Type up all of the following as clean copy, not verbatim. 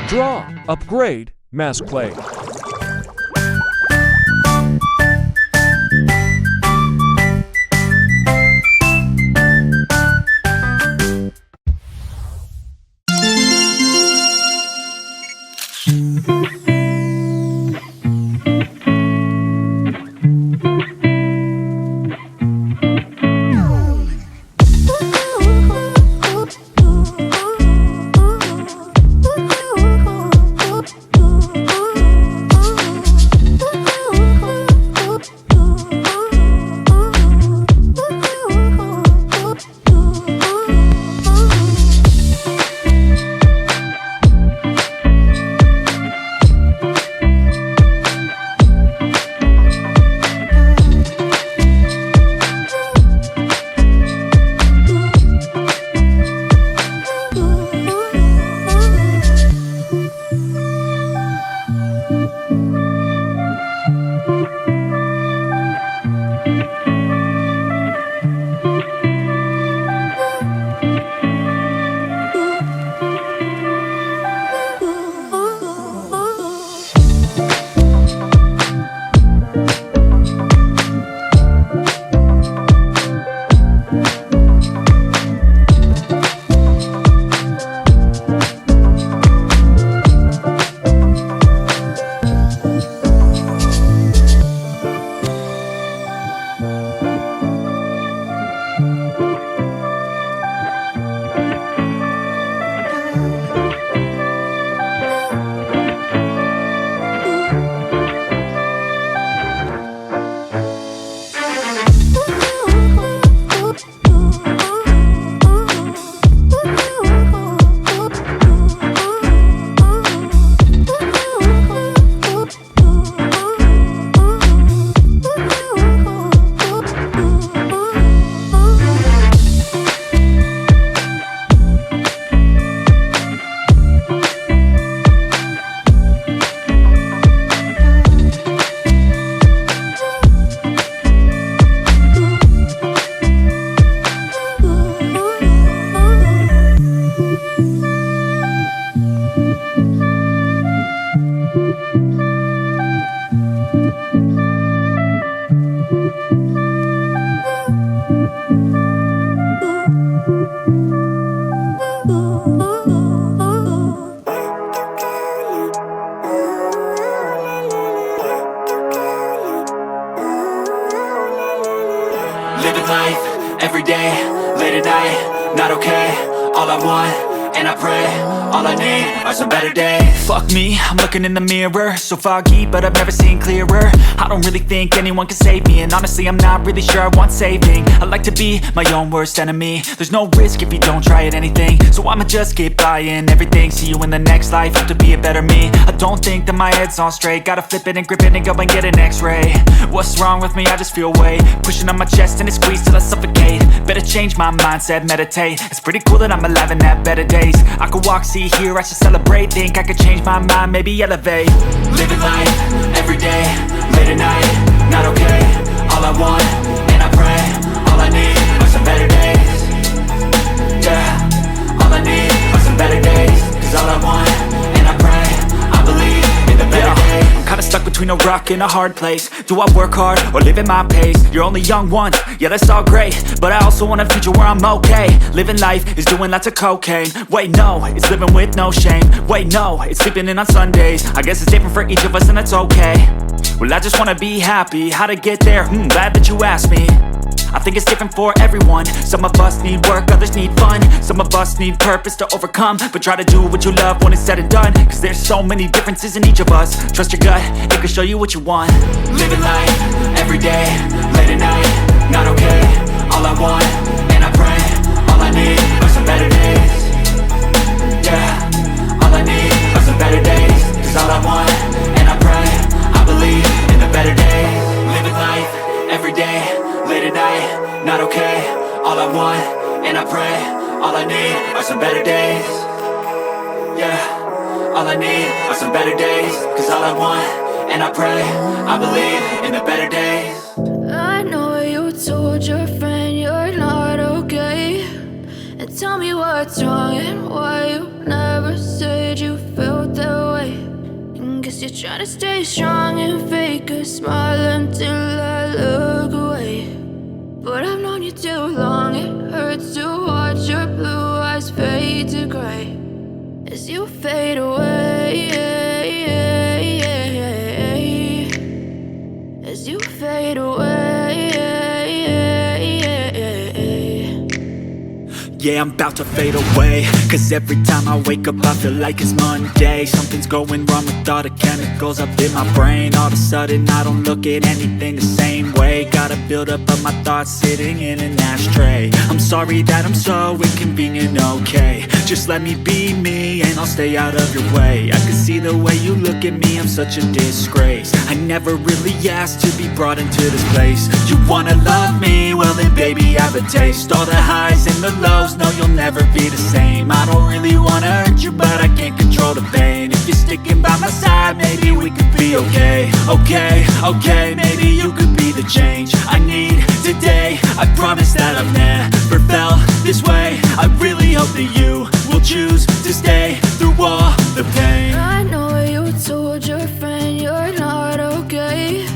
Draw, upgrade, mask play. Living life, everyday, late at night, not okay. All I want, and I pray, all I need are some better days. Fuck me, I'm looking in the mirror, so foggy, but I've never seen clearer. I don't really think anyone can save me, and honestly I'm not really sure I want saving. I like to be my own worst enemy. There's no risk if you don't try at anything, so I'ma just keep buying everything. See you in the next life, hope to be a better me. I don't think that my head's on straight, gotta flip it and grip it and go and get an x-ray. What's wrong with me? I just feel weight pushing on my chest and it squeezes till I suffocate. Better change my mindset, meditate. It's pretty cool that I'm alive and have better days. I could walk, see, hear, I should celebrate. Think I could change my mind, maybe elevate. Living life, everyday, late at night, not okay. All I want, and I pray, all I need are some better days. Yeah, all I need are some better days. Cause all I want, and I pray, I believe in the better days. I'm kinda stuck between a rock and a hard place. Do I work hard or live at my pace? You're only young once, yeah that's all great, but I also want a future where I'm okay. Living life is doing lots of cocaine. Wait no, it's living with no shame. Wait no, it's sleeping in on Sundays. I guess it's different for each of us and that's okay. Well I just wanna be happy, how to get there? Glad that you asked me. I think it's different for everyone. Some of us need work, others need fun. Some of us need purpose to overcome. But try to do what you love when it's said and done. Cause there's so many differences in each of us. Trust your gut, it can show you what you want. Living life, everyday, late at night, not okay. All I want, and I pray, all I need are some better days. Yeah, all I need are some better days. Cause all I want, and I pray, I believe in the better days. Living life, everyday, late at night, not okay. All I want, and I pray, all I need are some better days. Yeah, all I need are some better days. Cause all I want, and I pray, I believe in the better days. I know you told your friend you're not okay, and tell me what's wrong and why you never said you felt that you're trying to stay strong and fake a smile until I look away. But I've known you too long, it hurts to watch your blue eyes fade to gray as you fade away, as you fade away. Yeah, I'm about to fade away, cause every time I wake up I feel like it's Monday. Something's going wrong with all the chemicals up in my brain. All of a sudden I don't look at anything the same way. Got a buildup of my thoughts sitting in an ashtray. I'm sorry that I'm so inconvenient, okay. Just let me be me and I'll stay out of your way. I can see the way you look at me, I'm such a disgrace. I never really asked to be brought into this place. You wanna love me? Well then baby, have a taste. All the highs and the lows, no, you'll never be the same. I don't really wanna hurt you, but I can't control the pain. If you're sticking by my side, maybe we could be okay. Okay, maybe you could be the change I need today. I promise that I've never felt this way. I really hope that you will choose to stay through all the pain. I know you told your friend you're not okay,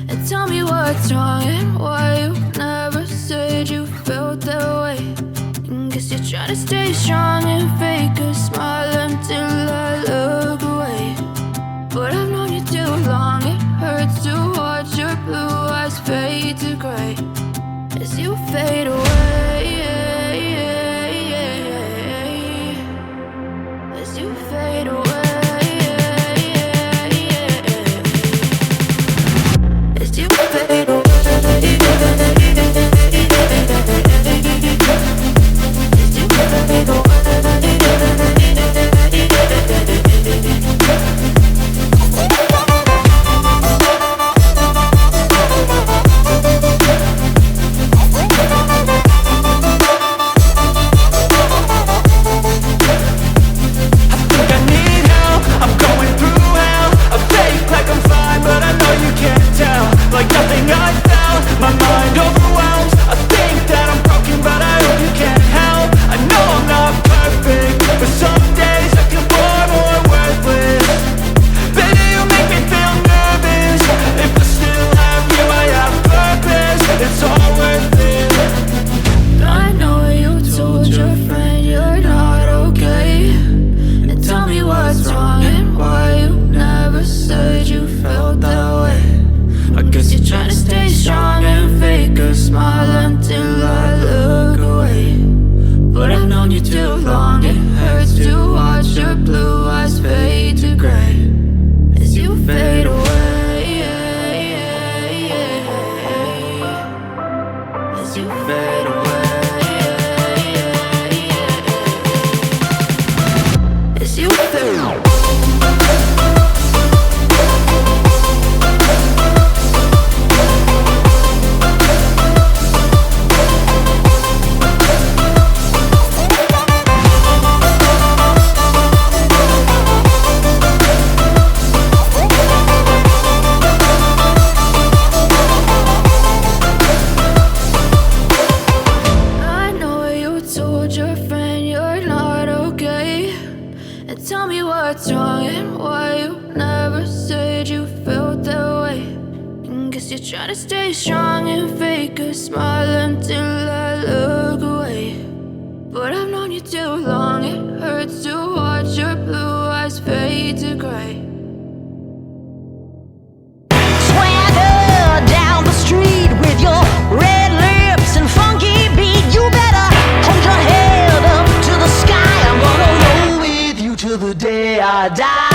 and tell me what's wrong and why you never said you felt that way. Guess you're trying to stay strong and fake a smile until I look away. But I've known you too long, it hurts to watch your blue eyes fade to gray as you fade away, as you fade away, as you fade away. Try to stay strong and fake a smile until I look away. But I've known you too long, it hurts to watch your blue eyes fade to gray. Swagger down the street with your red lips and funky beat. You better hold your head up to the sky. I'm gonna roll with you till the day I die.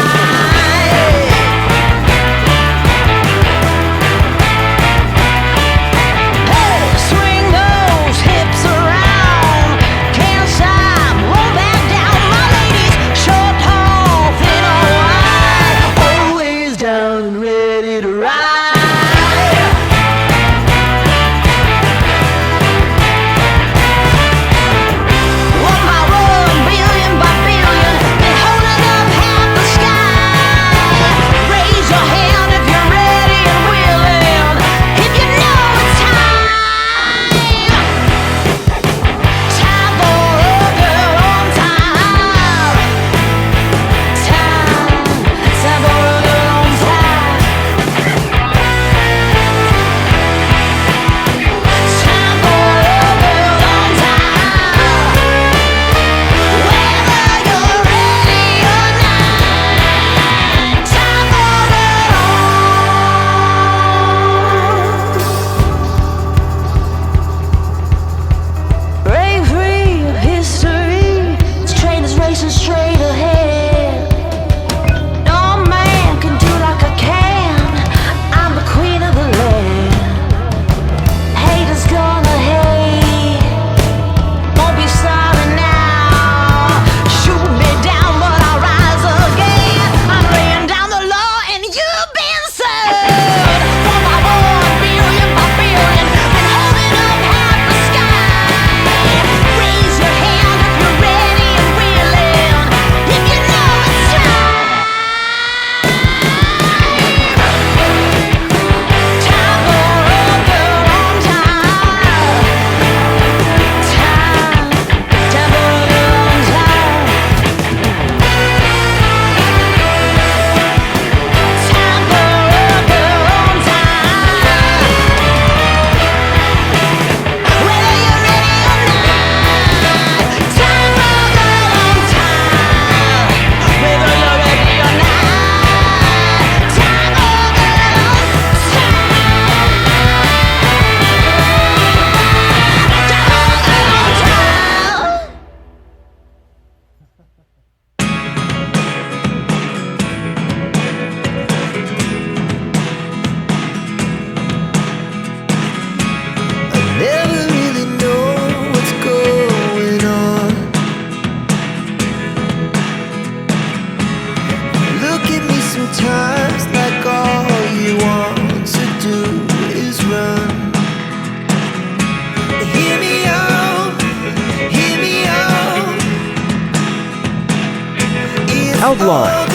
Outline.